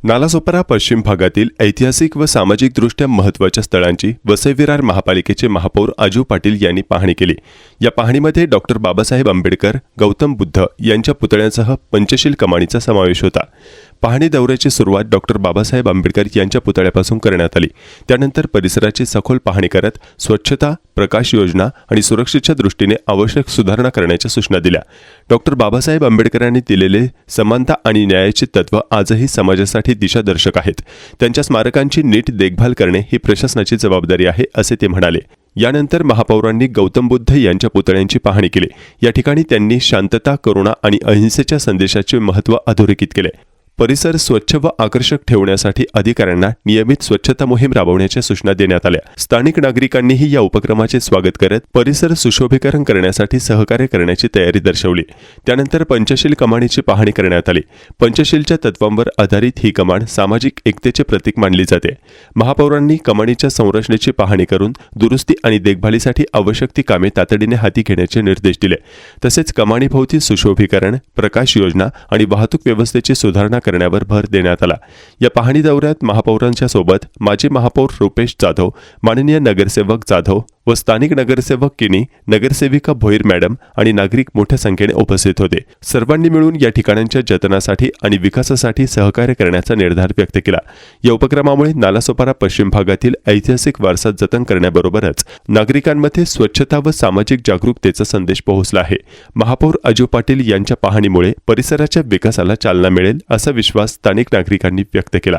नालासोपारा पश्चिम भागातील ऐतिहासिक व सामाजिकदृष्ट्या महत्त्वाच्या स्थळांची वसई विरार महापालिकेचे महापौर अजू पाटील यांनी पाहणी केली। या पाहणीमध्ये डॉक्टर बाबासाहेब आंबेडकर, गौतम बुद्ध यांच्या पुतळ्यांसह पंचशील कमानीचा समावेश होता। पाहणी दौऱ्याची सुरुवात डॉक्टर बाबासाहेब आंबेडकर यांच्या पुतळ्यापासून करण्यात आली। त्यानंतर परिसराची सखोल पाहणी करत स्वच्छता, प्रकाश योजना आणि सुरक्षेच्या दृष्टीने आवश्यक सुधारणा करण्याच्या सूचना दिल्या। डॉक्टर बाबासाहेब आंबेडकरांनी दिलेले समानता आणि न्यायाचे तत्व आजही समाजासाठी दिशादर्शक आहेत। त्यांच्या स्मारकांची नीट देखभाल करणे ही प्रशासनाची जबाबदारी आहे, असे ते म्हणाले। यानंतर महापौरांनी गौतम बुद्ध यांच्या पुतळ्यांची पाहणी केली। या ठिकाणी त्यांनी शांतता, करुणा आणि अहिंसेच्या संदेशाचे महत्त्व अधोरेखित केले। परिसर स्वच्छ व आकर्षक ठेवण्यासाठी अधिकाऱ्यांना नियमित स्वच्छता मोहीम राबवण्याच्या सूचना देण्यात आल्या। स्थानिक नागरिकांनीही या उपक्रमाचे स्वागत करत परिसर सुशोभीकरण करण्यासाठी सहकार्य करण्याची तयारी दर्शवली। त्यानंतर पंचशील कमानीची पाहणी करण्यात आली। पंचशीलच्या तत्वांवर आधारित ही कमान सामाजिक एकतेचे प्रतीक मानली जाते। महापौरांनी कमानीच्या संरचनेची पाहणी करून दुरुस्ती आणि देखभालीसाठी आवश्यक ती कामे तातडीने हाती घेण्याचे निर्देश दिले। तसेच कमानीभोवती सुशोभीकरण, प्रकाश योजना आणि वाहतूक व्यवस्थेची सुधारणा करण्यावर भर देण्यात आला। या पाहणी दौऱ्यात महापौरांच्या सोबत माजी महापौर रुपेश जाधव, माननीय नगरसेवक जाधव व स्थानिक नगरसेवक किनी, नगरसेविका भोईर मॅडम आणि नागरिक मोठ्या संख्येने उपस्थित होते। सर्वांनी मिळून या ठिकाणांच्या जतनासाठी आणि विकासासाठी सहकार्य करण्याचा निर्धार व्यक्त केला। या उपक्रमामुळे नालासोपारा पश्चिम भागातील ऐतिहासिक वारसा जतन करण्याबरोबरच नागरिकांमध्ये स्वच्छता व सामाजिक जागरूकतेचा संदेश पोहोचला आहे। महापौर अजू पाटील यांच्या पाहणीमुळे परिसराच्या विकासाला चालना मिळेल असा विश्वास स्थानिक नागरिकांनी व्यक्त केला।